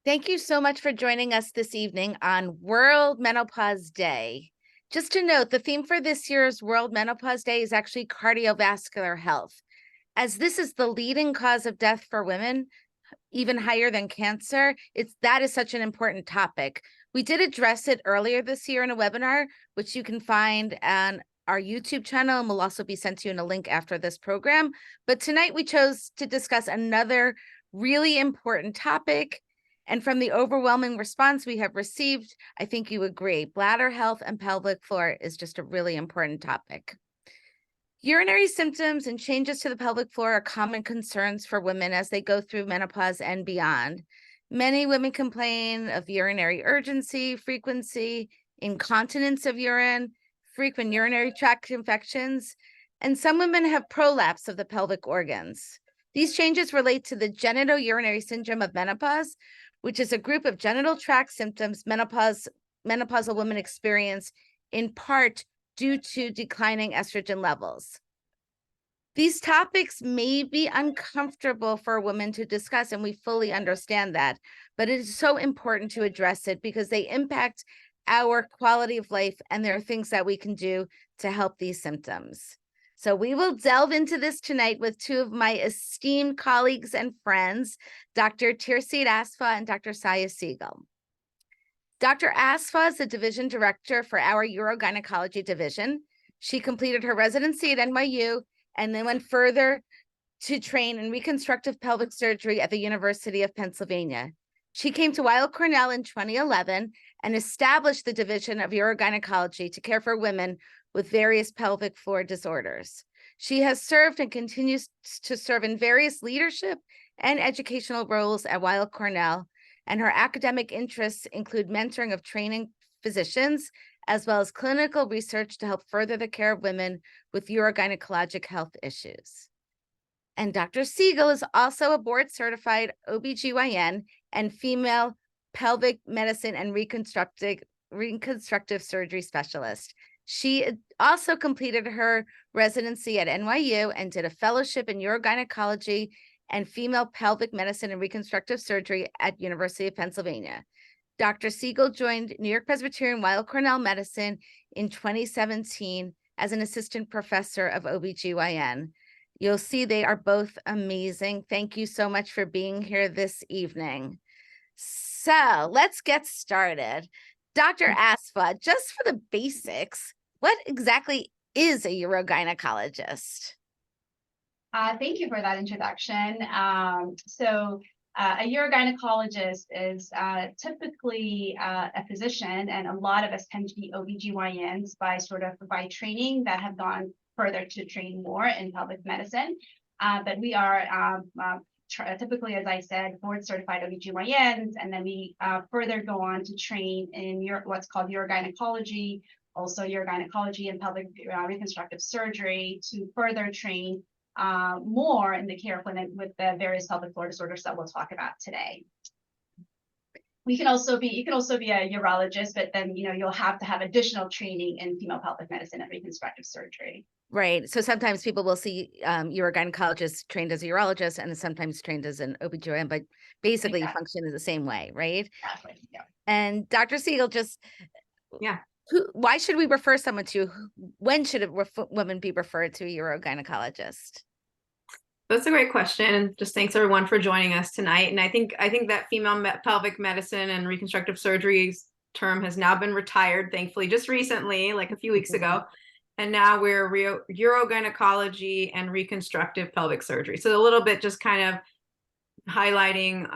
Thank you so much for joining us this evening on World Menopause Day. Just to note, the theme for this year's World Menopause Day is actually cardiovascular health, as this is the leading cause of death for women, even higher than cancer. That is such an important topic. We did address it earlier this year in a webinar, which you can find on our YouTube channel and will also be sent to you in a link after this program. But tonight we chose to discuss another really important topic. And from the overwhelming response we have received, I think you agree, bladder health and pelvic floor is just a really important topic. Urinary symptoms and changes to the pelvic floor are common concerns for women as they go through menopause and beyond. Many women complain of urinary urgency, frequency, incontinence of urine, frequent urinary tract infections, and some women have prolapse of the pelvic organs. These changes relate to the genitourinary syndrome of menopause, which is a group of genital tract symptoms menopausal women experience in part due to declining estrogen levels. These topics may be uncomfortable for women to discuss, and we fully understand that, but it is so important to address it because they impact our quality of life, and there are things that we can do to help these symptoms. So we will delve into this tonight with two of my esteemed colleagues and friends, Dr. Tirsit Asfaw and Dr. Saya Segal. Dr. Asfaw is the division director for our urogynecology division. She completed her residency at NYU and then went further to train in reconstructive pelvic surgery at the University of Pennsylvania. She came to Weill Cornell in 2011 and established the division of urogynecology to care for women with various pelvic floor disorders. She has served and continues to serve in various leadership and educational roles at Weill Cornell, and her academic interests include mentoring of training physicians, as well as clinical research to help further the care of women with urogynecologic health issues. And Dr. Segal is also a board-certified OBGYN and female pelvic medicine and reconstructive surgery specialist. She also completed her residency at NYU and did a fellowship in urogynecology and female pelvic medicine and reconstructive surgery at University of Pennsylvania. Dr. Segal joined New York Presbyterian Weill Cornell Medicine in 2017 as an assistant professor of OBGYN. You'll see they are both amazing. Thank you so much for being here this evening. So let's get started. Dr. Asfaw, just for the basics, what exactly is a urogynecologist? Thank you for that introduction. A urogynecologist is typically a physician, and a lot of us tend to be OBGYNs by training that have gone further to train more in pelvic medicine. But we are typically, as I said, board certified OBGYNs, and then we further go on to train in what's called urogynecology, also urogynecology and pelvic reconstructive surgery to further train more in the care of women with the various pelvic floor disorders that we'll talk about today. You can also be a urologist, but then you'll have to have additional training in female pelvic medicine and reconstructive surgery. Right. So sometimes people will see urogynecologists trained as a urologist and sometimes trained as an OBGYN, but basically Exactly. function is the same way, right? Exactly. Yeah. And Dr. Segal, why should we refer someone to? When should women be referred to a urogynecologist? That's a great question. Just thanks everyone for joining us tonight. And I think that female pelvic medicine and reconstructive surgery term has now been retired, thankfully, just recently, like a few weeks ago. And now we're urogynecology and reconstructive pelvic surgery. So a little bit just kind of highlighting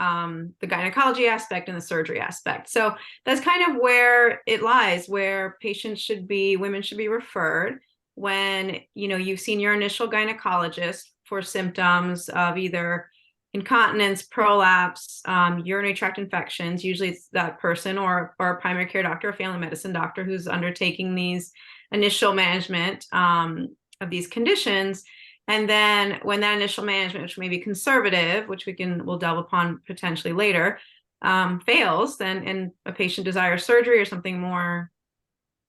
the gynecology aspect and the surgery aspect. So that's kind of where it lies, where women should be referred when you've seen your initial gynecologist for symptoms of either incontinence, prolapse, urinary tract infections. Usually it's that person or a primary care doctor, a family medicine doctor who's undertaking these initial management of these conditions. And then when that initial management, which may be conservative, which we'll delve upon potentially later, fails, and a patient desires surgery or something more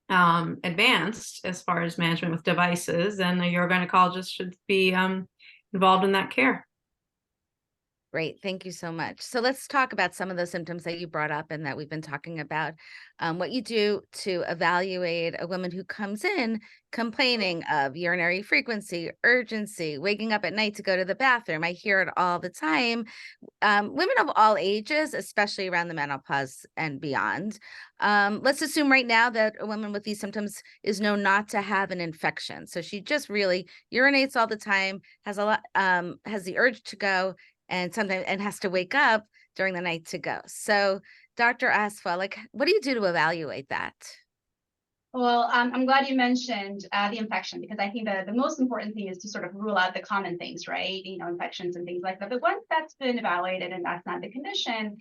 advanced as far as management with devices, then the urogynecologist should be involved in that care. Great. Thank you so much. So let's talk about some of the symptoms that you brought up and that we've been talking about. What you do to evaluate a woman who comes in complaining of urinary frequency, urgency, waking up at night to go to the bathroom. I hear it all the time. Women of all ages, especially around the menopause and beyond. Let's assume right now that a woman with these symptoms is known not to have an infection. So she just really urinates all the time, has has the urge to go, and sometimes and has to wake up during the night to go. So, Dr. Asfaw, like, what do you do to evaluate that? Well, I'm glad you mentioned the infection, because I think the most important thing is to sort of rule out the common things, right? Infections and things like that. But once that's been evaluated and that's not the condition,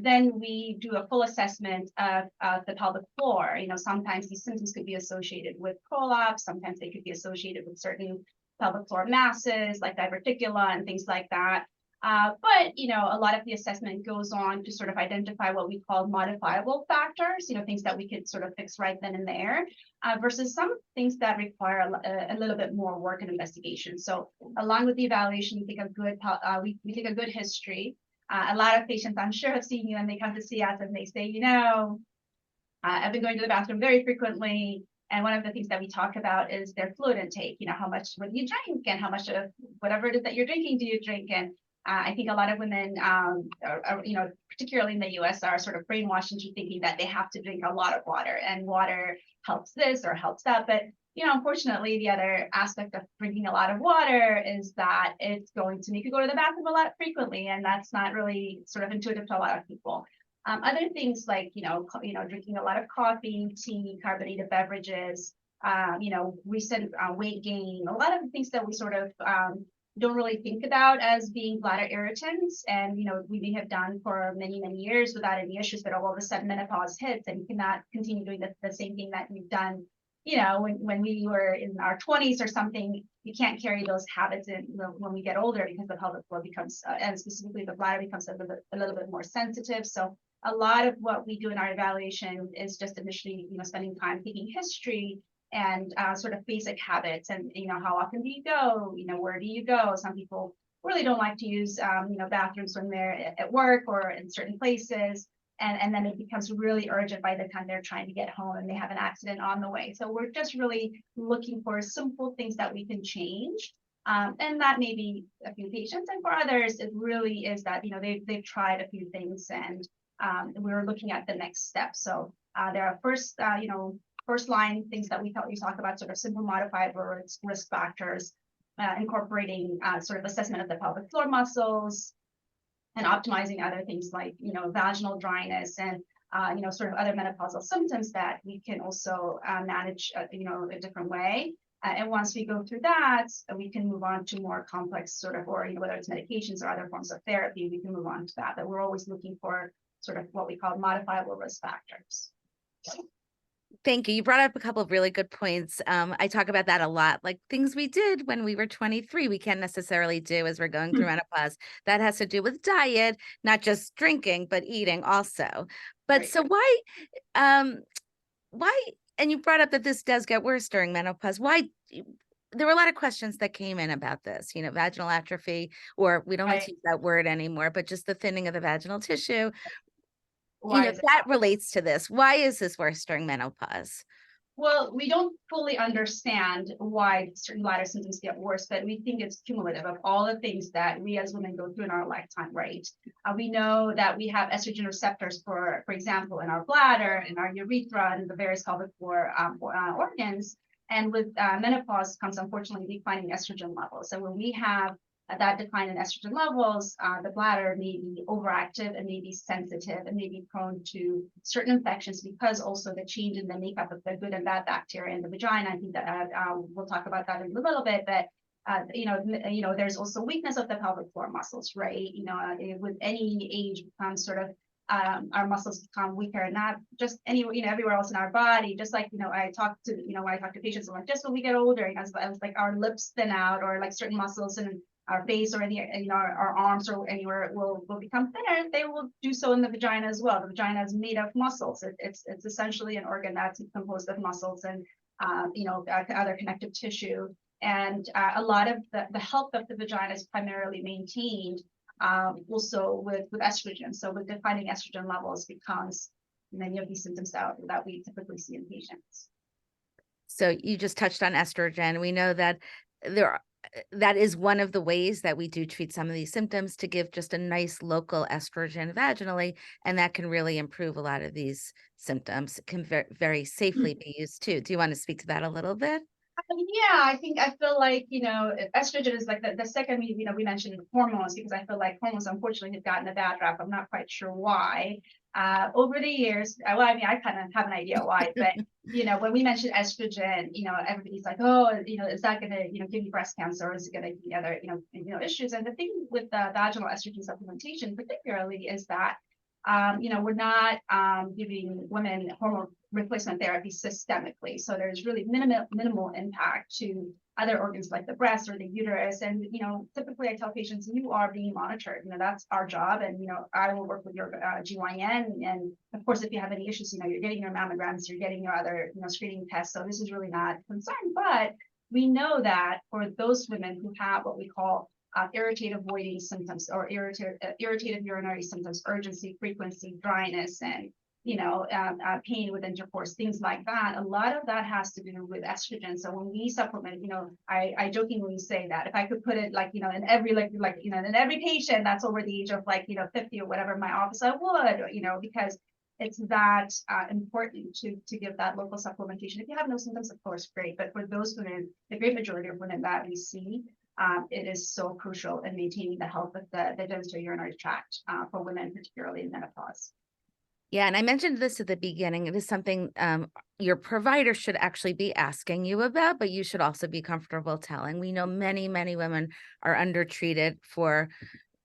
then we do a full assessment of the pelvic floor. Sometimes these symptoms could be associated with prolapse. Sometimes they could be associated with certain pelvic floor masses like diverticula and things like that. But a lot of the assessment goes on to sort of identify what we call modifiable factors, things that we could sort of fix right then and there, versus some things that require a little bit more work and investigation. So along with the evaluation, we take a good history. A lot of patients, I'm sure, have seen you and they come to see us and they say, I've been going to the bathroom very frequently. And one of the things that we talk about is their fluid intake, how much what do you drink and how much of whatever it is that you're drinking do you drink. And I think a lot of women, particularly in the US, are sort of brainwashed into thinking that they have to drink a lot of water and water helps this or helps that. But, unfortunately, the other aspect of drinking a lot of water is that it's going to make you go to the bathroom a lot frequently. And that's not really sort of intuitive to a lot of people. Other things like, drinking a lot of coffee, tea, carbonated beverages, recent weight gain, a lot of the things that we sort of don't really think about as being bladder irritants, and we may have done for many years without any issues, but all of a sudden menopause hits and you cannot continue doing the same thing that you've done when we were in our 20s or something. You can't carry those habits in when we get older, because the pelvic floor becomes and specifically the bladder becomes a little bit more sensitive. So a lot of what we do in our evaluation is just initially spending time taking history and sort of basic habits, and how often do you go, where do you go. Some people really don't like to use bathrooms when they're at work or in certain places, and then it becomes really urgent by the time they're trying to get home and they have an accident on the way. So we're just really looking for simple things that we can change, and that may be a few patients, and for others it really is that they've tried a few things, and we're looking at the next step. So there are first line things that we talk about, sort of simple modifiable risk factors, incorporating sort of assessment of the pelvic floor muscles, and optimizing other things like vaginal dryness and sort of other menopausal symptoms that we can also manage a different way. And once we go through that, we can move on to more complex sort of, or whether it's medications or other forms of therapy, we can move on to that. But we're always looking for sort of what we call modifiable risk factors. Thank you. You brought up a couple of really good points. I talk about that a lot, like things we did when we were 23, we can't necessarily do as we're going through menopause. That has to do with diet, not just drinking, but eating also. But Right. so why, and you brought up that this does get worse during menopause. Why? There were a lot of questions that came in about this, vaginal atrophy, or we don't like to use that word anymore, but just the thinning of the vaginal tissue. That relates to this. Why is this worse during menopause? Well, we don't fully understand why certain bladder symptoms get worse, but we think it's cumulative of all the things that we as women go through in our lifetime, right? We know that we have estrogen receptors, for example, in our bladder, in our urethra, and the various pelvic floor organs. And with menopause comes, unfortunately, declining estrogen levels. So when we have that decline in estrogen levels, the bladder may be overactive and may be sensitive and may be prone to certain infections, because also the change in the makeup of the good and bad bacteria in the vagina. I think that we'll talk about that in a little bit, but there's also weakness of the pelvic floor muscles, right? With any age becomes sort of our muscles become weaker, not just everywhere else in our body. Just like I talk to when I talk to patients, I'm like, just when we get older, it's like our lips thin out, or like certain muscles in our face or our arms or anywhere will become thinner. They will do so in the vagina as well. The vagina is made of muscles. It's essentially an organ that's composed of muscles and other connective tissue. And a lot of the health of the vagina is primarily maintained also with estrogen. So with declining estrogen levels becomes many of these symptoms that we typically see in patients. So you just touched on estrogen. We know that that is one of the ways that we do treat some of these symptoms, to give just a nice local estrogen vaginally, and that can really improve a lot of these symptoms. It can very safely be used too. Do you want to speak to that a little bit? Yeah, I feel like, estrogen is like the second, we mentioned hormones, because I feel like hormones unfortunately have gotten a bad rap. I'm not quite sure why. Over the years, well, I mean, I kind of have an idea why, but when we mention estrogen, everybody's like, oh, is that going to, give you breast cancer, or is it going to give you other, issues? And the thing with the vaginal estrogen supplementation particularly is that we're not giving women hormone replacement therapy systemically. So there's really minimal impact to other organs like the breast or the uterus. And, typically I tell patients, you are being monitored. That's our job. And, I will work with your GYN. And of course, if you have any issues, you're getting your mammograms, you're getting your other, screening tests. So this is really not a concern. But we know that for those women who have what we call irritative voiding symptoms, or irritative urinary symptoms, urgency, frequency, dryness, and pain with intercourse, things like that. A lot of that has to do with estrogen. So when we supplement, I jokingly say that if I could put it like, in every in every patient that's over the age of 50 or whatever in my office, I would, because it's that important to give that local supplementation. If you have no symptoms, of course, great. But for those women, the great majority of women that we see, it is so crucial in maintaining the health of the genitourinary tract for women, particularly in menopause. Yeah, and I mentioned this at the beginning. It is something your provider should actually be asking you about, but you should also be comfortable telling. We know many women are undertreated for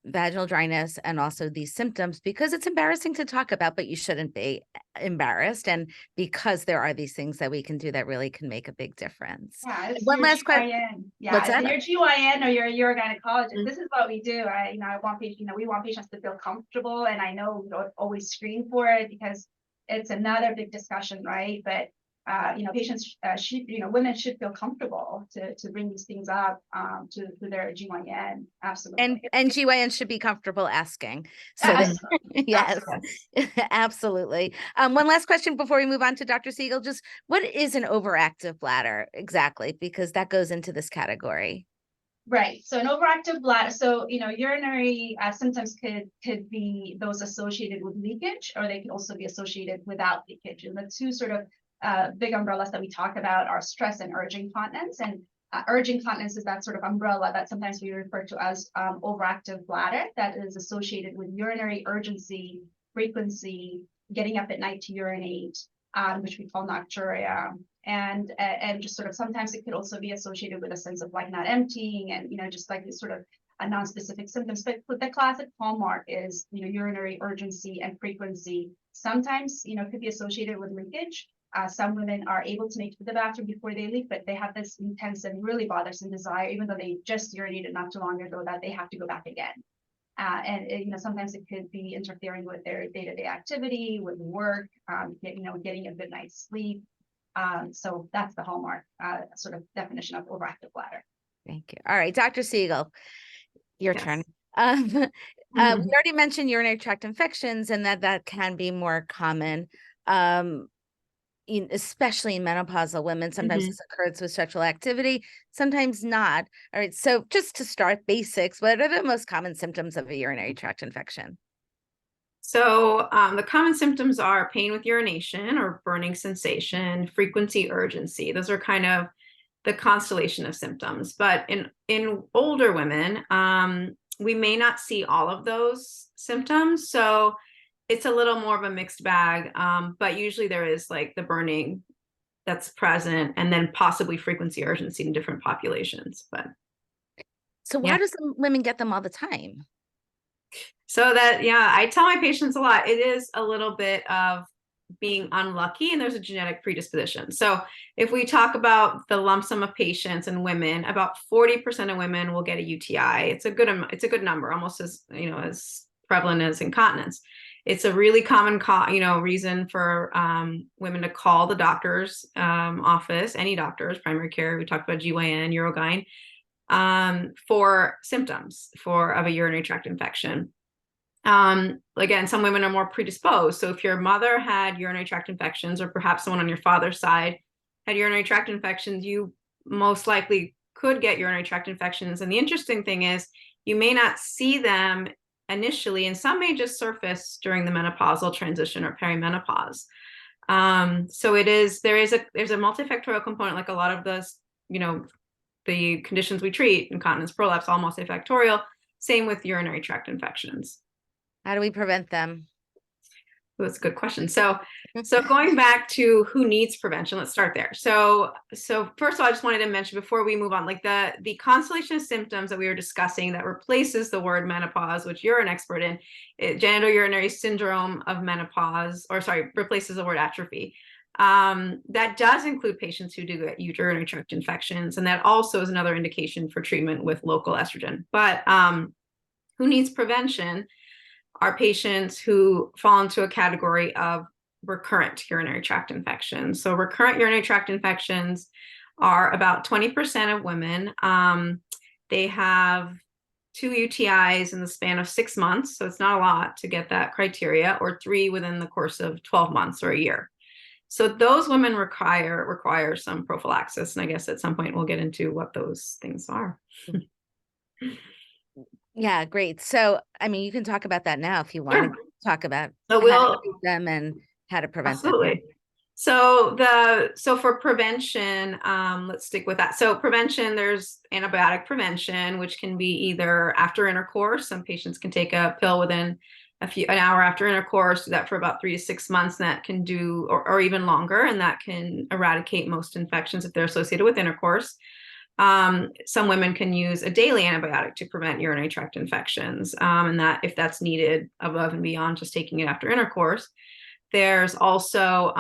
vaginal dryness and also these symptoms, because it's embarrassing to talk about, but you shouldn't be embarrassed. And because there are these things that we can do that really can make a big difference. Yeah, it's One your last question. GYN. Yeah, What's that? your GYN or your urogynecologist. This is what we do. I want patients, we want patients to feel comfortable, and I know we don't always screen for it because it's another big discussion, right? But patients should, women should feel comfortable to bring these things up to their GYN. Absolutely. And GYN should be comfortable asking. So yes, absolutely. One last question before we move on to Dr. Segal. Just what is an overactive bladder exactly? Because that goes into this category. Right. So an overactive bladder. So urinary symptoms could be those associated with leakage, or they can also be associated without leakage. And the two sort of big umbrellas that we talk about are stress and urge incontinence. And urge incontinence is that sort of umbrella that sometimes we refer to as overactive bladder, that is associated with urinary urgency, frequency, getting up at night to urinate, which we call nocturia. And just sort of sometimes it could also be associated with a sense of like not emptying, and just like this sort of a non-specific symptoms. But the classic hallmark is urinary urgency and frequency. Sometimes it could be associated with leakage. Some women are able to make it to the bathroom before they leak, but they have this intense and really bothersome desire, even though they just urinated not too long ago, that they have to go back again. And sometimes it could be interfering with their day-to-day activity, with work, getting a good night's sleep. So that's the hallmark sort of definition of overactive bladder. Thank you. All right, Dr. Segal, your turn. We already mentioned urinary tract infections, and that can be more common, especially in menopausal women. Sometimes this occurs with sexual activity, sometimes not. All right, so just to start basics, what are the most common symptoms of a urinary tract infection? So the common symptoms are pain with urination or burning sensation, frequency, urgency. Those are kind of the constellation of symptoms. But in older women, we may not see all of those symptoms. So it's a little more of a mixed bag. But usually there is like the burning that's present, and then possibly frequency, urgency in different populations. But so why do some women get them all the time? So that, I tell my patients a lot, it is a little bit of being unlucky, and there's a genetic predisposition. So if we talk about the lump sum of patients and women, about 40% of women will get a UTI. It's a good number, almost as, as prevalent as incontinence. It's a really common reason for women to call the doctor's office, any doctors, primary care. We talked about GYN, urogyn. for symptoms of a urinary tract infection. Again, some women are more predisposed. So if your mother had urinary tract infections, or perhaps someone on your father's side had urinary tract infections, you most likely could get urinary tract infections. And the interesting thing is you may not see them initially, and some may just surface during the menopausal transition or perimenopause. So there's a multifactorial component, like a lot of the conditions we treat, incontinence, prolapse, all multifactorial. Same with urinary tract infections. How do we prevent them? That's a good question. So going back to who needs prevention, let's start there. So first of all, I just wanted to mention before we move on, like the constellation of symptoms that we were discussing that replaces the word menopause, which you're an expert in, genitourinary syndrome of menopause, replaces the word atrophy. That does include patients who do get urinary tract infections, and that also is another indication for treatment with local estrogen. But who needs prevention are patients who fall into a category of recurrent urinary tract infections. So recurrent urinary tract infections are about 20% of women. They have 2 UTIs in the span of 6 months, so it's not a lot to get that criteria, or 3 within the course of 12 months or a year. So those women require some prophylaxis, and I guess at some point we'll get into what those things are. Yeah, great. So, I mean, you can talk about that now if you want to talk about So how to treat them and how to prevent them. Absolutely. So for prevention, let's stick with that. So prevention, there's antibiotic prevention, which can be either after intercourse. Some patients can take a pill within an hour after intercourse, do that for about 3 to 6 months, and that can do, or even longer, and that can eradicate most infections if they're associated with intercourse. Some women can use a daily antibiotic to prevent urinary tract infections, and that if that's needed above and beyond just taking it after intercourse. There's also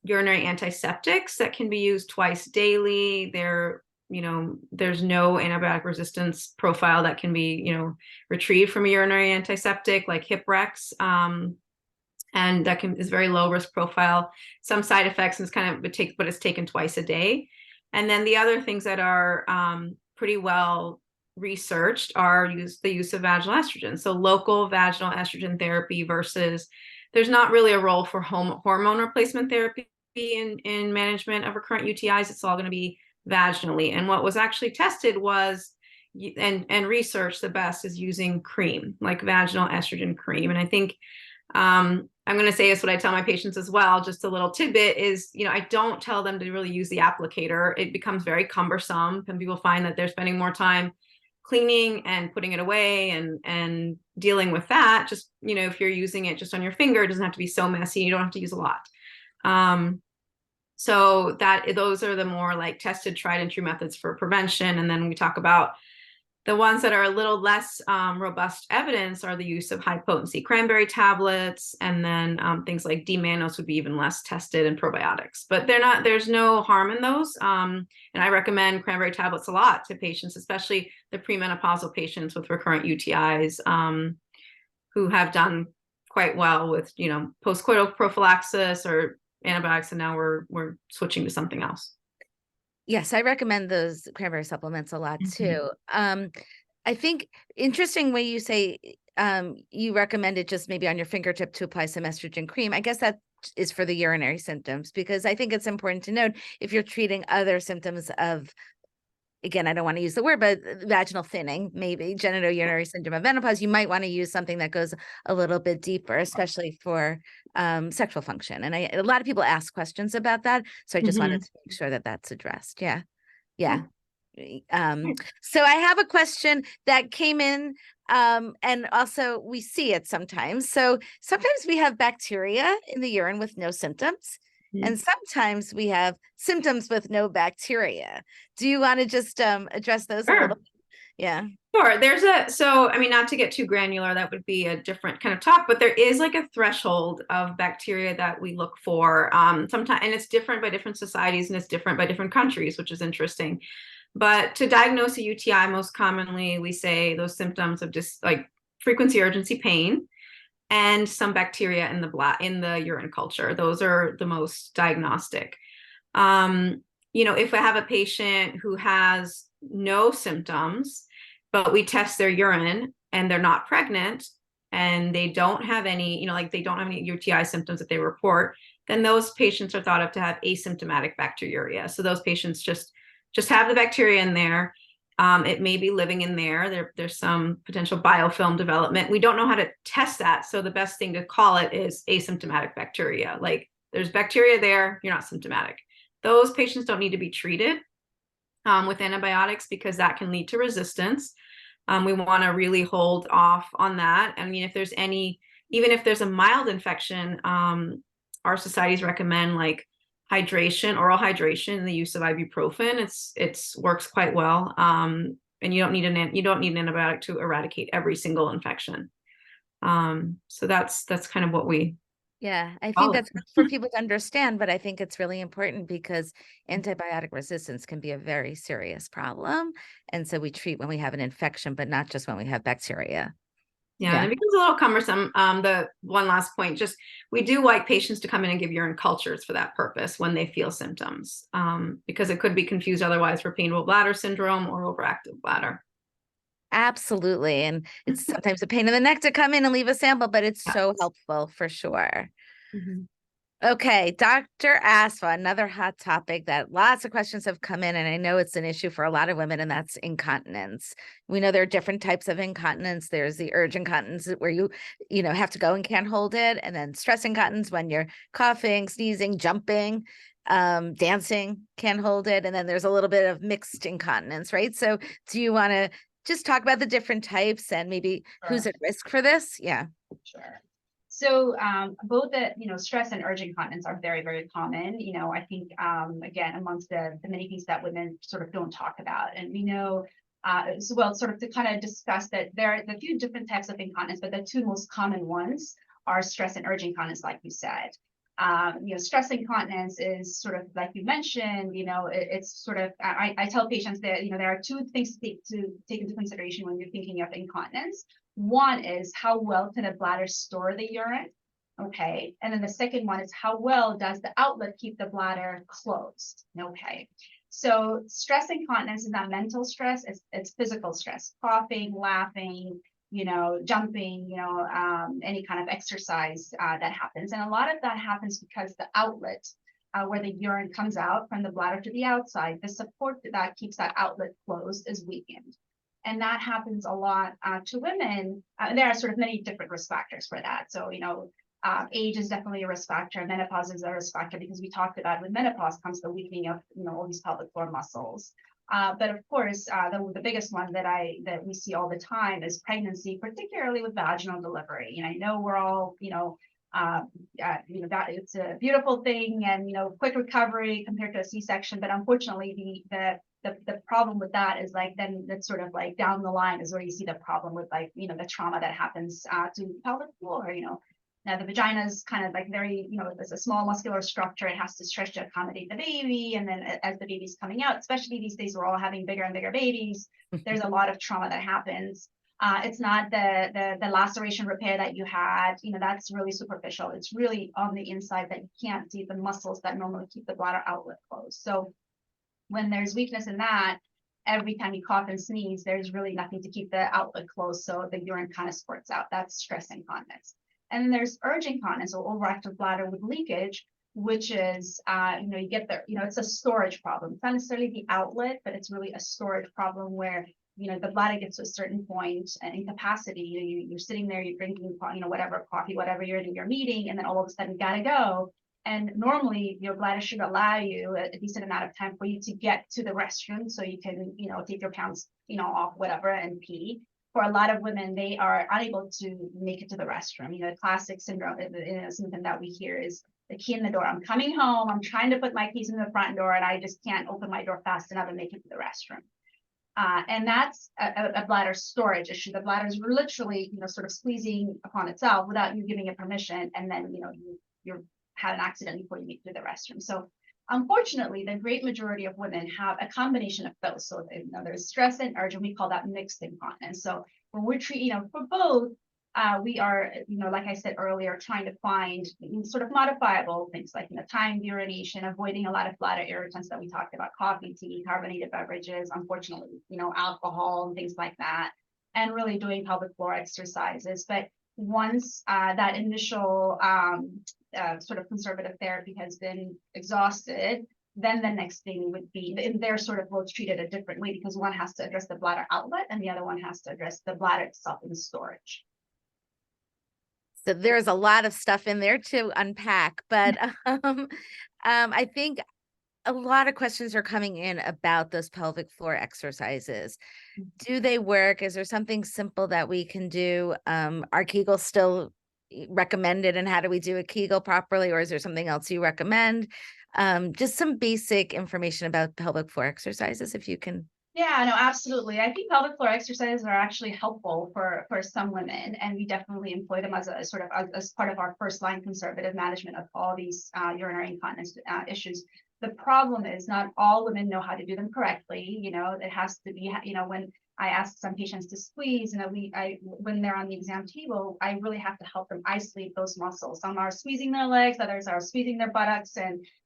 urinary antiseptics that can be used twice daily. There's no antibiotic resistance profile that can be, retrieved from a urinary antiseptic like Hiprex. And that is very low risk profile. Some side effects, and it's taken twice a day. And then the other things that are pretty well researched are the use of vaginal estrogen. So local vaginal estrogen therapy versus, there's not really a role for hormone replacement therapy in management of recurrent UTIs. It's all going to be vaginally. And what was actually tested was, and researched the best, is using cream, like vaginal estrogen cream. And I think I'm going to say this, what I tell my patients as well, just a little tidbit is, I don't tell them to really use the applicator. It becomes very cumbersome, and people find that they're spending more time cleaning and putting it away and dealing with that. Just, if you're using it just on your finger, it doesn't have to be so messy. You don't have to use a lot. So those are the more like tested, tried and true methods for prevention. And then we talk about the ones that are a little less robust evidence are the use of high potency cranberry tablets, and then things like D-mannose would be even less tested, and probiotics. But there's no harm in those. And I recommend cranberry tablets a lot to patients, especially the premenopausal patients with recurrent UTIs who have done quite well with, postcoital prophylaxis or antibiotics, and now we're switching to something else. Yes, I recommend those cranberry supplements a lot too. I think interesting way you say you recommend it just maybe on your fingertip to apply some estrogen cream. I guess that is for the urinary symptoms, because I think it's important to note if you're treating other symptoms of, again, I don't want to use the word, but vaginal thinning, maybe genitourinary syndrome of menopause, you might want to use something that goes a little bit deeper, especially for sexual function. And a lot of people ask questions about that. So I just wanted to make sure that that's addressed. Yeah. So I have a question that came in, and also we see it sometimes. So sometimes we have bacteria in the urine with no symptoms. And sometimes we have symptoms with no bacteria. Do you want to just address those a little bit? Yeah. Sure. Not to get too granular, that would be a different kind of talk, but there is like a threshold of bacteria that we look for sometimes, and it's different by different societies, and it's different by different countries, which is interesting. But to diagnose a UTI, most commonly we say those symptoms of just like frequency, urgency, pain, and some bacteria in the urine culture. Those are the most diagnostic. If I have a patient who has no symptoms, but we test their urine and they're not pregnant and they don't have any, like they don't have any UTI symptoms that they report, then those patients are thought of to have asymptomatic bacteriuria. So those patients just have the bacteria in there. It may be living in there. There's some potential biofilm development. We don't know how to test that. So the best thing to call it is asymptomatic bacteria. Like there's bacteria there, you're not symptomatic. Those patients don't need to be treated with antibiotics because that can lead to resistance. We want to really hold off on that. I mean, if there's even if there's a mild infection, our societies recommend like hydration, oral hydration, the use of ibuprofen. It's works quite well. And you don't need an antibiotic to eradicate every single infection. So that's kind of what we. Yeah, I think that's for people to understand, but I think it's really important because antibiotic resistance can be a very serious problem. And so we treat when we have an infection, but not just when we have bacteria. Yeah, and it becomes a little cumbersome. The one last point, just we do like patients to come in and give urine cultures for that purpose when they feel symptoms, because it could be confused otherwise for painful bladder syndrome or overactive bladder. Absolutely. And it's sometimes a pain in the neck to come in and leave a sample, but it's so helpful for sure. Mm-hmm. Okay, Dr. Asfaw, another hot topic that lots of questions have come in, and I know it's an issue for a lot of women, and that's incontinence. We know there are different types of incontinence. There's the urge incontinence where you have to go and can't hold it, and then stress incontinence when you're coughing, sneezing, jumping, dancing, can't hold it, and then there's a little bit of mixed incontinence, right? So do you want to just talk about the different types and maybe who's at risk for this? Yeah. Sure. So both the stress and urge incontinence are very, very common. I think again amongst the many things that women sort of don't talk about, and we know as well sort of to kind of discuss that there are a few different types of incontinence, but the two most common ones are stress and urge incontinence, like you said. Stress incontinence is sort of like you mentioned. It's sort of I tell patients that there are two things to take into consideration when you're thinking of incontinence. One is how well can a bladder store the urine, okay? And then the second one is how well does the outlet keep the bladder closed, okay? So stress incontinence is not mental stress, it's physical stress, coughing, laughing, jumping, any kind of exercise that happens. And a lot of that happens because the outlet where the urine comes out from the bladder to the outside, the support that keeps that outlet closed is weakened. And that happens a lot to women. And there are sort of many different risk factors for that. So, age is definitely a risk factor. Menopause is a risk factor because we talked about with menopause comes the weakening of, all these pelvic floor muscles. But of course, the biggest one that we see all the time is pregnancy, particularly with vaginal delivery. And I know we're all, that it's a beautiful thing and, quick recovery compared to a C-section. But unfortunately, the problem with that is like then that's sort of like down the line is where you see the problem with like the trauma that happens to pelvic floor. Now the vagina is kind of like very it's a small muscular structure. It has to stretch to accommodate the baby, and then as the baby's coming out, especially these days we're all having bigger and bigger babies, there's a lot of trauma that happens. It's not the laceration repair that you had, that's really superficial. It's really on the inside that you can't see the muscles that normally keep the bladder outlet closed. So when there's weakness in that, every time you cough and sneeze, there's really nothing to keep the outlet closed. So the urine kind of squirts out. That's stress incontinence. And then there's urge incontinence or overactive bladder with leakage, which is, you get the, it's a storage problem. It's not necessarily the outlet, but it's really a storage problem where, the bladder gets to a certain point in capacity. You're sitting there, you're drinking, whatever, coffee, whatever you're in your meeting, and then all of a sudden you gotta go. And normally your bladder should allow you a decent amount of time for you to get to the restroom so you can, take your pants, off, whatever, and pee. For a lot of women, they are unable to make it to the restroom. The classic syndrome, symptom that we hear is the key in the door. I'm coming home, I'm trying to put my keys in the front door, and I just can't open my door fast enough and make it to the restroom. And that's a bladder storage issue. The bladder is literally, sort of squeezing upon itself without you giving it permission, and then, you're had an accident before you make it to the restroom. So unfortunately, the great majority of women have a combination of those. So there's stress and urge, and we call that mixed incontinence. So when we're treating, for both, we are, like I said earlier, trying to find sort of modifiable things like, timed urination, avoiding a lot of bladder irritants that we talked about, coffee, tea, carbonated beverages, unfortunately, alcohol and things like that, and really doing pelvic floor exercises. But once that initial sort of conservative therapy has been exhausted, then the next thing would be, and they're sort of both treated a different way because one has to address the bladder outlet and the other one has to address the bladder itself in storage. So there's a lot of stuff in there to unpack, but I think a lot of questions are coming in about those pelvic floor exercises. Do they work? Is there something simple that we can do? Are Kegels still recommended, and how do we do a Kegel properly? Or is there something else you recommend? Just some basic information about pelvic floor exercises, if you can. Yeah, no, absolutely. I think pelvic floor exercises are actually helpful for some women, and we definitely employ them as a sort of as part of our first line conservative management of all these urinary incontinence issues. The problem is not all women know how to do them correctly. It has to be, when I ask some patients to squeeze, when they're on the exam table, I really have to help them isolate those muscles. Some are squeezing their legs, others are squeezing their buttocks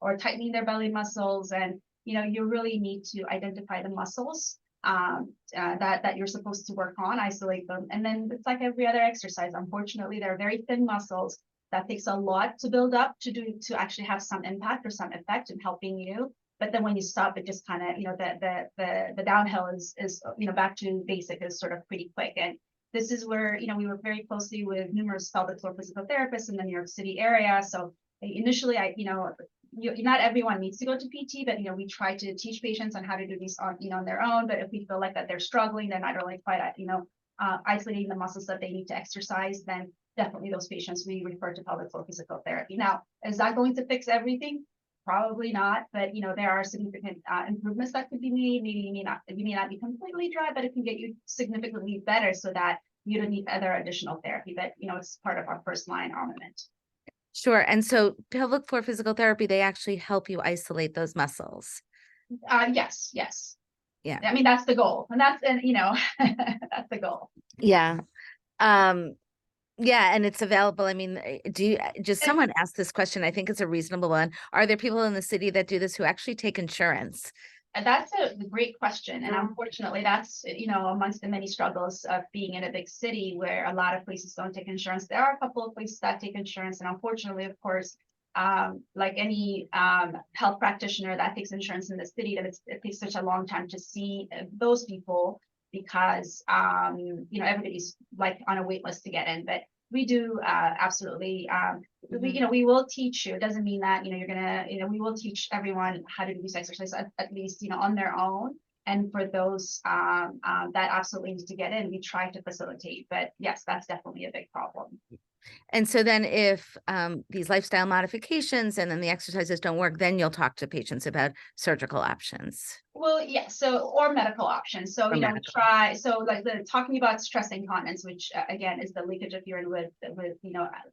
or tightening their belly muscles, and you really need to identify the muscles that you're supposed to work on, isolate them. And then it's like every other exercise. Unfortunately, they're very thin muscles. That takes a lot to build up to actually have some impact or some effect in helping you. But then when you stop, it just kind of, the downhill is back to basic is sort of pretty quick. And this is where, we work very closely with numerous pelvic floor physical therapists in the New York City area. So initially, not everyone needs to go to PT, but we try to teach patients on how to do these on their own. But if we feel like that they're struggling, they're not really quite isolating the muscles that they need to exercise, then definitely those patients we refer to pelvic floor physical therapy. Now, is that going to fix everything? Probably not, but there are significant improvements that could be made. Maybe you may not be completely dry, but it can get you significantly better so that you don't need other additional therapy. But it's part of our first line armament. Sure. And so pelvic floor physical therapy, they actually help you isolate those muscles. Yes. Yeah. I mean, that's the goal. And that's that's the goal. Yeah. Yeah. And it's available. I mean, someone asked this question. I think it's a reasonable one. Are there people in the city that do this who actually take insurance? That's a great question. And unfortunately, that's, amongst the many struggles of being in a big city where a lot of places don't take insurance. There are a couple of places that take insurance. And unfortunately, of course, like any health practitioner that takes insurance in the city, that it takes such a long time to see those people because, everybody's like on a wait list to get in. But we do absolutely. We will teach you. It doesn't mean that you're gonna. We will teach everyone how to do these exercises at least on their own. And for those that absolutely need to get in, we try to facilitate. But yes, that's definitely a big problem. And so then if these lifestyle modifications and then the exercises don't work, then you'll talk to patients about surgical options. Well, yeah, or medical options. So, we try, like talking about stress incontinence, which again is the leakage of urine with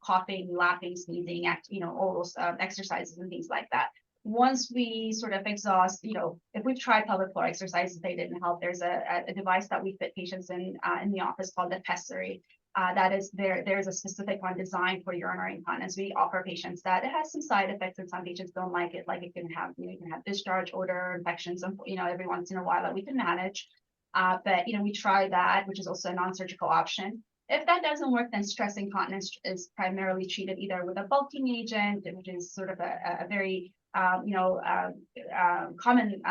coughing, laughing, sneezing, all those exercises and things like that. Once we sort of exhaust, if we've tried pelvic floor exercises, they didn't help. There's a device that we fit patients in the office called the pessary. That is there's a specific one designed for urinary incontinence. We offer patients that it has some side effects and some patients don't like it. Like it can have, you can have discharge, odor, infections, every once in a while that we can manage. But we try that, which is also a non-surgical option. If that doesn't work, then stress incontinence is primarily treated either with a bulking agent, which is sort of a very common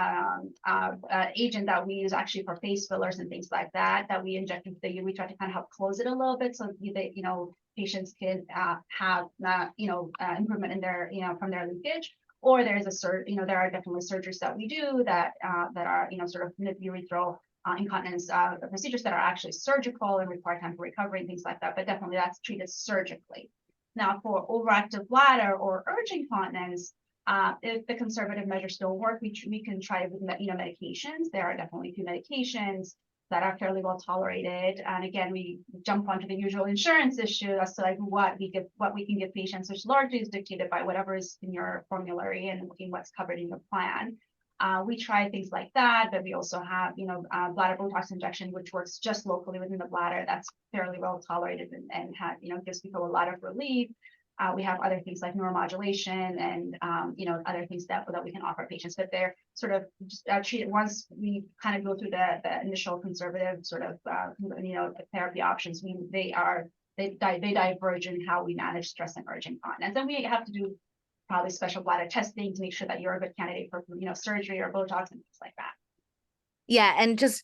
agent that we use actually for face fillers and things like that we inject into the urine. We try to kind of help close it a little bit so that patients can have improvement in their from their leakage. Or there's there are definitely surgeries that we do that are sort of urethral incontinence procedures that are actually surgical and require time for recovery and things like that. But definitely that's treated surgically. Now for overactive bladder or urge incontinence, if the conservative measures don't work, we can try with medications. There are definitely a few medications that are fairly well tolerated. And again, we jump onto the usual insurance issue as to like what we can give patients, which largely is dictated by whatever is in your formulary and what's covered in your plan. We try things like that, but we also have, bladder Botox injection, which works just locally within the bladder. That's fairly well tolerated and gives people a lot of relief. We have other things like neuromodulation and, other things that we can offer patients, but they're sort of just treated once we kind of go through the initial conservative sort of, therapy options. They diverge in how we manage stress and urge incontinence. And we have to do probably special bladder testing to make sure that you're a good candidate for, surgery or Botox and things like that. Yeah. And just,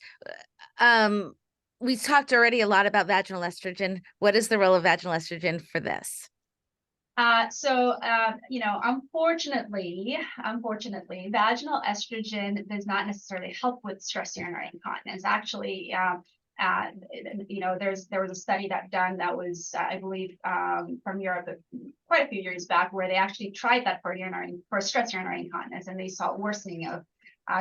we talked already a lot about vaginal estrogen. What is the role of vaginal estrogen for this? Unfortunately, vaginal estrogen does not necessarily help with stress urinary incontinence. Actually, there was a study that was, I believe, from Europe quite a few years back, where they actually tried that for stress urinary incontinence, and they saw worsening of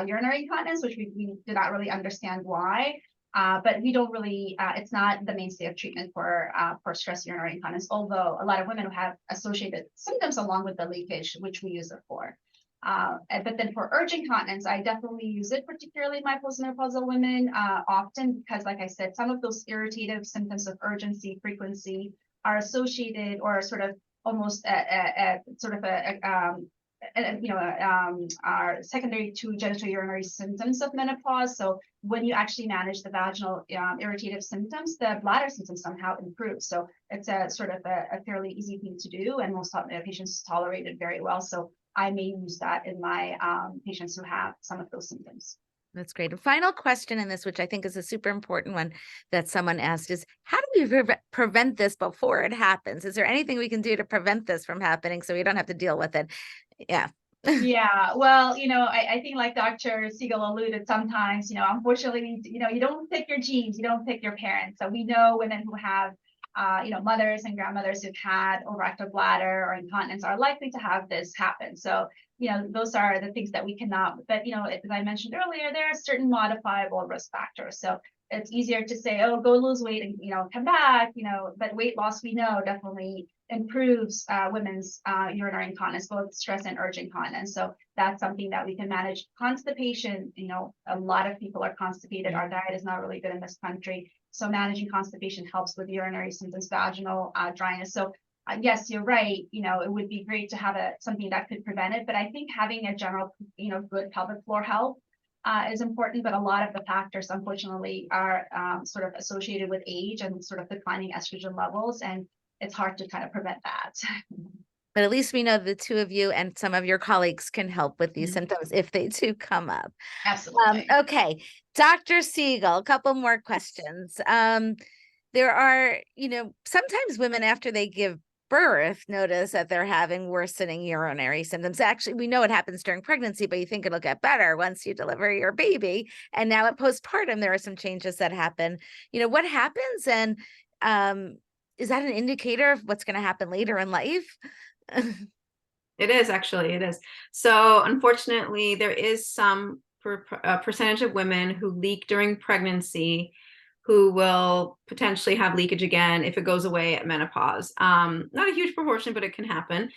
urinary incontinence, which we did not really understand why. But we don't really, it's not the mainstay of treatment for stress urinary incontinence, although a lot of women have associated symptoms along with the leakage, which we use it for. But then for urge incontinence, I definitely use it, particularly in my postmenopausal women, often because, like I said, some of those irritative symptoms of urgency, frequency are associated or sort of almost are secondary to genitourinary symptoms of menopause. So when you actually manage the vaginal irritative symptoms, the bladder symptoms somehow improve. So it's a sort of a fairly easy thing to do, and most patients tolerate it very well. So I may use that in my patients who have some of those symptoms. That's great. And final question in this, which I think is a super important one that someone asked, is how do we prevent this before it happens? Is there anything we can do to prevent this from happening so we don't have to deal with it? Yeah. Yeah, well, I think like Dr. Segal alluded, sometimes, unfortunately, you don't pick your genes, you don't pick your parents. So we know women who have, mothers and grandmothers who've had overactive bladder or incontinence are likely to have this happen. So, those are the things that we cannot, but, as I mentioned earlier, there are certain modifiable risk factors. So it's easier to say, oh, go lose weight and, come back, but weight loss, we know, definitely improves women's urinary incontinence, both stress and urge incontinence. So that's something that we can manage. Constipation, a lot of people are constipated. Our diet is not really good in this country. So managing constipation helps with urinary symptoms, vaginal dryness. So yes, you're right. It would be great to have something that could prevent it. But I think having a general, good pelvic floor health is important. But a lot of the factors, unfortunately, are sort of associated with age and sort of declining estrogen levels. And it's hard to kind of prevent that. But at least we know the two of you and some of your colleagues can help with these symptoms if they do come up. Absolutely. Okay. Dr. Segal, a couple more questions. There are, sometimes women after they give birth notice that they're having worsening urinary symptoms. Actually, we know it happens during pregnancy, but you think it'll get better once you deliver your baby. And now at postpartum, there are some changes that happen. What happens? And is that an indicator of what's going to happen later in life? It is, actually, it is. So unfortunately, there is some percentage of women who leak during pregnancy who will potentially have leakage again if it goes away at menopause. Not a huge proportion, but it can happen.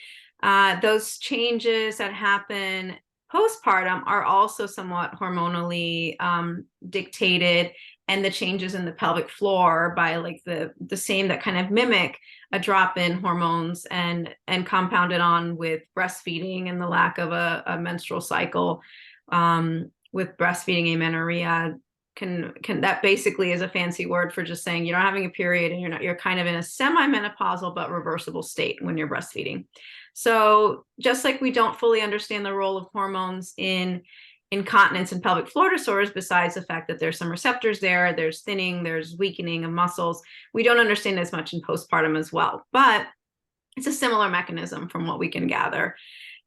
Those changes that happen postpartum are also somewhat hormonally dictated, and the changes in the pelvic floor by like the same that kind of mimic a drop in hormones and compounded on with breastfeeding and the lack of a menstrual cycle with breastfeeding amenorrhea can that basically is a fancy word for just saying you're not having a period and you're kind of in a semi-menopausal but reversible state when you're breastfeeding. So just like we don't fully understand the role of hormones in incontinence and pelvic floor disorders, besides the fact that there's some receptors there's thinning, there's weakening of muscles, we don't understand as much in postpartum as well. But it's a similar mechanism from what we can gather.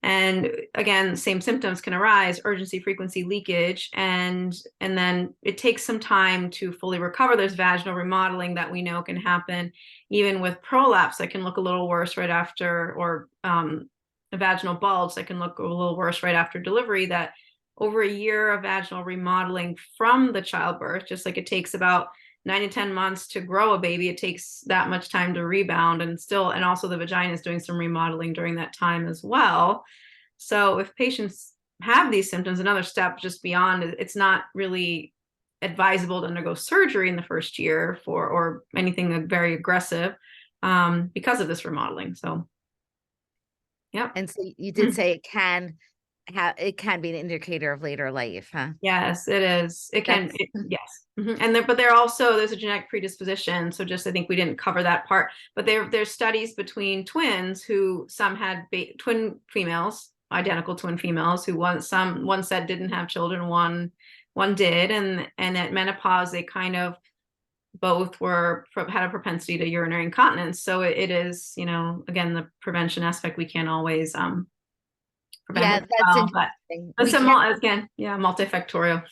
And again, same symptoms can arise: urgency, frequency, leakage, and then it takes some time to fully recover. There's vaginal remodeling that we know can happen even with prolapse that can look a little worse right after, or a vaginal bulge that can look a little worse right after delivery. That over a year of vaginal remodeling from the childbirth, just like it takes about 9 to 10 months to grow a baby, it takes that much time to rebound, and also the vagina is doing some remodeling during that time as well. So if patients have these symptoms, another step just beyond, it's not really advisable to undergo surgery in the first year or anything very aggressive because of this remodeling. So, yeah. And so you did say it can be an indicator of later life, huh? Yes, it is. It can. Yes. And there's a genetic predisposition. So just, I think we didn't cover that part, but there's studies between twins who some had twin females, identical twin females, who one said didn't have children, one did, and at menopause they kind of both had a propensity to urinary incontinence. So it is, again, the prevention aspect we can't always Yeah, prevent that's well, but interesting. again, multifactorial.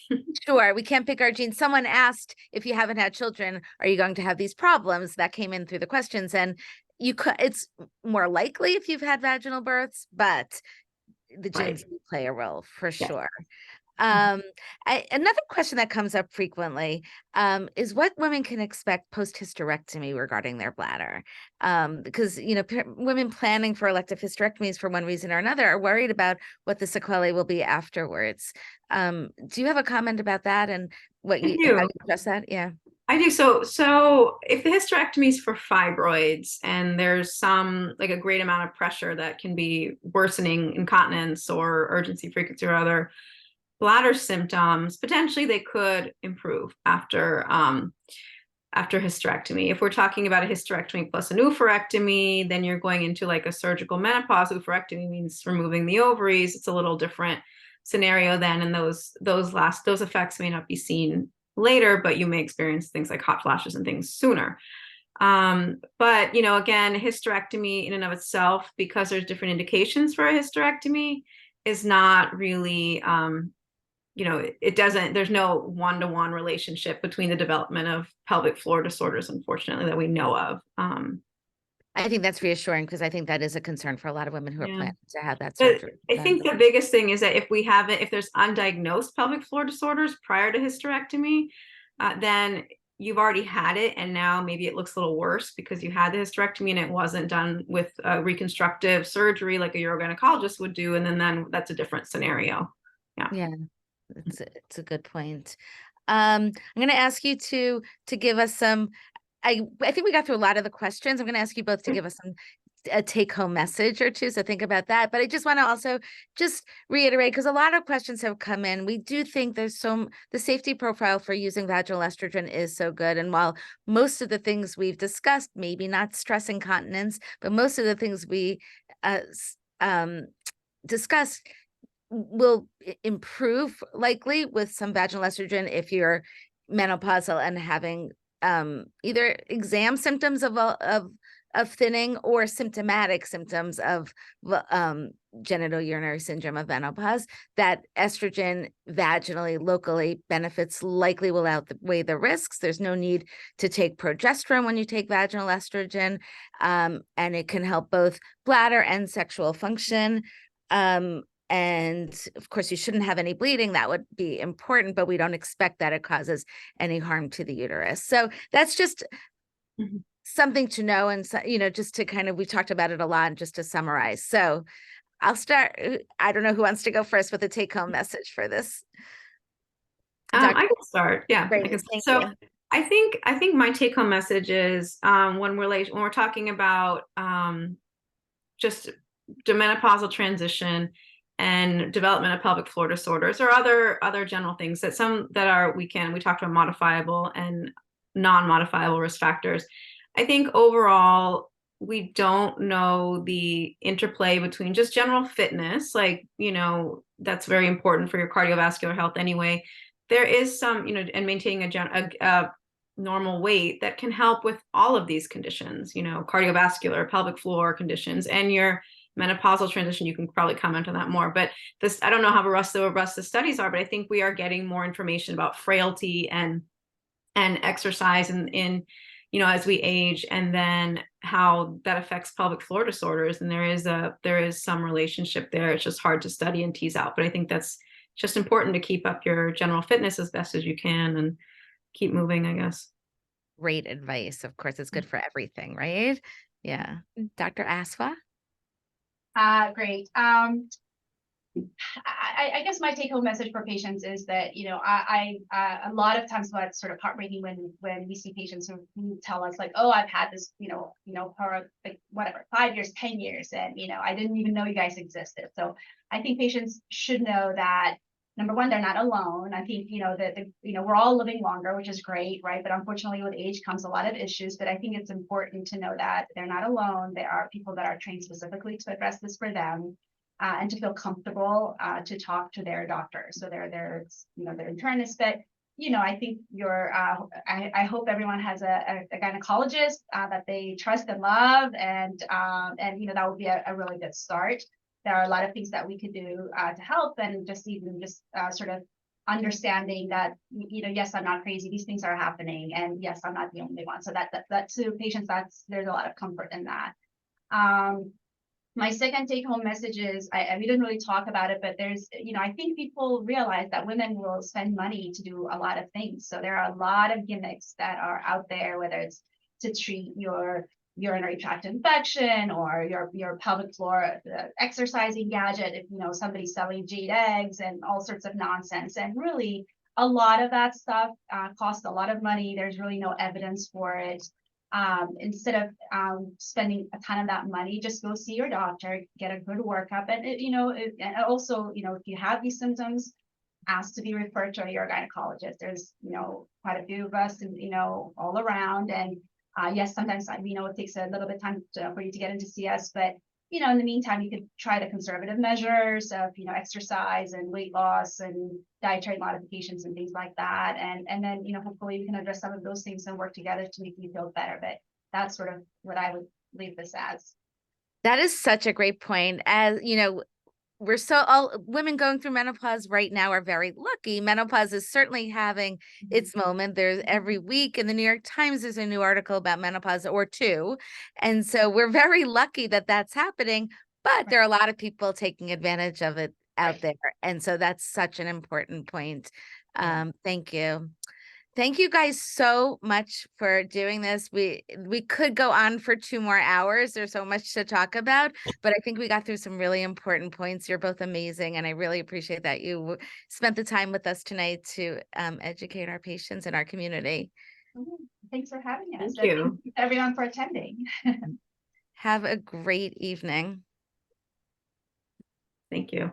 Sure, we can't pick our genes. Someone asked, if you haven't had children, are you going to have these problems? That came in through the questions, and it's more likely if you've had vaginal births, but the genes do play a role for sure. Another question that comes up frequently is what women can expect post-hysterectomy regarding their bladder. Because, women planning for elective hysterectomies for one reason or another are worried about what the sequelae will be afterwards. Do you have a comment about that and how you address that? Yeah. I do. So if the hysterectomy is for fibroids and there's a great amount of pressure that can be worsening incontinence or urgency, frequency, or other bladder symptoms, potentially they could improve after hysterectomy. If we're talking about a hysterectomy plus an oophorectomy, then you're going into a surgical menopause. Oophorectomy means removing the ovaries. It's a little different scenario then, and those effects may not be seen later, but you may experience things like hot flashes and things sooner. But again, hysterectomy in and of itself, because there's different indications for a hysterectomy, is not really there's no one-to-one relationship between the development of pelvic floor disorders, unfortunately, that we know of. I think that's reassuring, because I think that is a concern for a lot of women who are planning to have that surgery. I think the biggest thing is that if there's undiagnosed pelvic floor disorders prior to hysterectomy, then you've already had it, and now maybe it looks a little worse because you had the hysterectomy and it wasn't done with a reconstructive surgery like a urogynecologist would do, and then that's a different scenario. Yeah, it's a good point. I'm going to ask you to give us some. I think we got through a lot of the questions. I'm going to ask you both to give us a take-home message or two, so think about that. But I just want to also just reiterate, because a lot of questions have come in. We do think the safety profile for using vaginal estrogen is so good. And while most of the things we've discussed, maybe not stress incontinence, but most of the things we discussed will improve likely with some vaginal estrogen if you're menopausal and having either exam symptoms of thinning or symptomatic symptoms of genitourinary syndrome of menopause. That estrogen vaginally, locally benefits likely will outweigh the risks. There's no need to take progesterone when you take vaginal estrogen, and it can help both bladder and sexual function. And of course, you shouldn't have any bleeding. That would be important, but we don't expect that it causes any harm to the uterus. So that's just something to know. And, just to we talked about it a lot, and just to summarize. So I'll start. I don't know who wants to go first with the take home message for this. I can start. Yeah. Great. So I think my take home message is when we're talking about just the menopausal transition and development of pelvic floor disorders or other general things we talked about modifiable and non-modifiable risk factors. I think overall we don't know the interplay between just general fitness, that's very important for your cardiovascular health anyway. There is some, and maintaining a normal weight that can help with all of these conditions, cardiovascular, pelvic floor conditions, and your menopausal transition. You can probably comment on that more, but I don't know how robust the studies are, but I think we are getting more information about frailty and exercise in as we age, and then how that affects pelvic floor disorders. And there is some relationship there. It's just hard to study and tease out, but I think that's just important to keep up your general fitness as best as you can and keep moving, I guess. Great advice. Of course, it's good for everything, right? Yeah. Dr. Asfaw? Great. I guess my take home message for patients is that, you know, I a lot of times what's sort of heartbreaking when we see patients who tell us like, oh, I've had this, for like whatever, 5 years, 10 years, and, I didn't even know you guys existed. So I think patients should know that, number one, they're not alone. I think, that, we're all living longer, which is great, right? But unfortunately with age comes a lot of issues, but I think it's important to know that they're not alone. There are people that are trained specifically to address this for them. And to feel comfortable to talk to their doctor. So their internist. But I think I hope everyone has a gynecologist that they trust and love, and that would be a really good start. There are a lot of things that we could do to help, and just sort of understanding that yes, I'm not crazy. These things are happening, and yes, I'm not the only one. So that to patients, there's a lot of comfort in that. My second take-home message is, we didn't really talk about it, but there's, I think people realize that women will spend money to do a lot of things. So there are a lot of gimmicks that are out there, whether it's to treat your urinary tract infection or your pelvic floor exercising gadget, if somebody's selling jade eggs and all sorts of nonsense. And really, a lot of that stuff costs a lot of money. There's really no evidence for it. Instead of spending a ton of that money, just go see your doctor, get a good workup, and and also, if you have these symptoms, ask to be referred to a urogynecologist. There's quite a few of us, and all around. And yes, sometimes it takes a little bit of time for you to get in to see us, but in the meantime, you could try the conservative measures of exercise and weight loss and dietary modifications and things like that, and then hopefully we can address some of those things and work together to make you feel better. But that's sort of what I would leave this as. That is such a great point. As we're all women going through menopause right now are very lucky. Menopause is certainly having its moment. There's every week in the New York Times, there's a new article about menopause or two. And so we're very lucky that that's happening, but there are a lot of people taking advantage of it out there. And so that's such an important point. Thank you. Thank you guys so much for doing this. We could go on for 2 more hours. There's so much to talk about, but I think we got through some really important points. You're both amazing, and I really appreciate that you spent the time with us tonight to educate our patients and our community. Thanks for having us. Thank you. Thank you everyone for attending. Have a great evening. Thank you.